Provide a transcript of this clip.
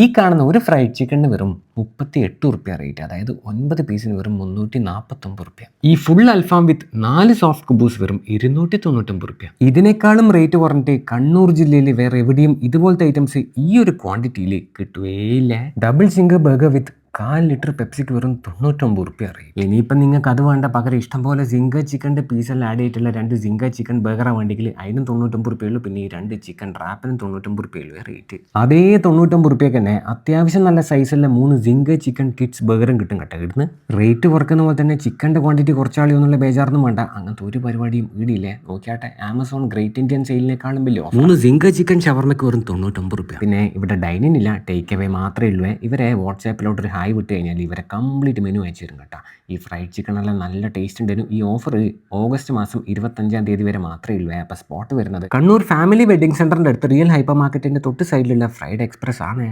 ഈ കാണുന്ന ഒരു ഫ്രൈഡ് ചിക്കണിന് വെറും 38 റുപ്യ റേറ്റ്, അതായത് 9 പീസിന് വെറും 349 റുപ്യ. ഈ ഫുൾ അൽഫാം വിത്ത് 4 സോഫ്റ്റ് കുബൂസ് വെറും 299 റുപ്യ. ഇതിനേക്കാളും റേറ്റ് കുറഞ്ഞിട്ട് കണ്ണൂർ ജില്ലയിൽ വേറെ എവിടെയും ഇതുപോലത്തെ ഐറ്റംസ് ഈ ഒരു ക്വാണ്ടിറ്റിയിൽ കിട്ടുകയില്ല. ഡബിൾ സിംഗർ ബർഗർ വിത്ത് 1/4 ലിറ്റർ പെപ്സിക്ക് വെറും 99 റുപ്യ റേറ്റ്. ഇനിയിപ്പം നിങ്ങൾക്ക് അത് വേണ്ട, പകരം ഇഷ്ടംപോലെ സിംഗർ ചിക്കൻ്റെ പീസെല്ലാം ആഡ് ചെയ്തിട്ടുള്ള 2 സിംഗർ ചിക്കൻ ബർഗറാ വേണ്ടെങ്കിൽ അതിനും 99 റുപ്യുള്ളൂ. പിന്നെ ഈ 2 ചിക്കൻ റാപ്പിനും 99 റുപ്യുള്ളൂ റേറ്റ്. അതേ 99 റുപ്യക്ക് തന്നെ അത്യാവശ്യം നല്ല സൈസുള്ള 3 സിംഗർ ചിക്കൻ കിഡ്സ് ബർഗറും കിട്ടും കേട്ടോ. ഇവിടുന്ന് റേറ്റ് കുറക്കുന്ന പോലെ തന്നെ ചിക്കൻ്റെ ക്വാണ്ടിറ്റി കുറച്ചാളിയോ എന്നുള്ള ബേജാറൊന്നും വേണ്ട. അങ്ങനത്തെ ഒരു പരിപാടിയും ഈടിയില്ലേ. നോക്കിയാട്ടെ, ആമസോൺ ഗ്രേറ്റ് ഇന്ത്യൻ സെയിലിനേക്കാളും വലിയ 3 സിംഗർ ചിക്കൻ ഷവർമ്മയ്ക്ക് വെറും 99 റുപ്യ. പിന്നെ ഇവിടെ ഡൈനിങ് ഇല്ല, ടേക്ക് അവേ മാത്രമേ ഉള്ളൂ. ഇവരെ വാട്സാപ്പിലോട്ട് ഒരു ഹായ് വിട്ട് കഴിഞ്ഞാൽ ഇവരെ കംപ്ലീറ്റ് മെനു അയച്ചു തരും കേട്ടോ. ഈ ഫ്രൈഡ് ചിക്കനെല്ലാം നല്ല ടേസ്റ്റ് ഉണ്ടായിരുന്നു. ഈ ഓഫർ ഓഗസ്റ്റ് മാസം 25-ാം തീയതി വരെ മാത്രമേ ഉള്ളൂ. അപ്പോൾ സ്പോട്ട് വരുന്നത് കണ്ണൂർ ഫാമിലി വെഡിങ് സെന്ററിൻ്റെ അടുത്ത് റിയൽ ഹൈപ്പർ മാർക്കറ്റിൻ്റെ തൊട്ട് സൈഡിലുള്ള ഫ്രൈഡ് എക്സ്പ്രസ് ആണ്.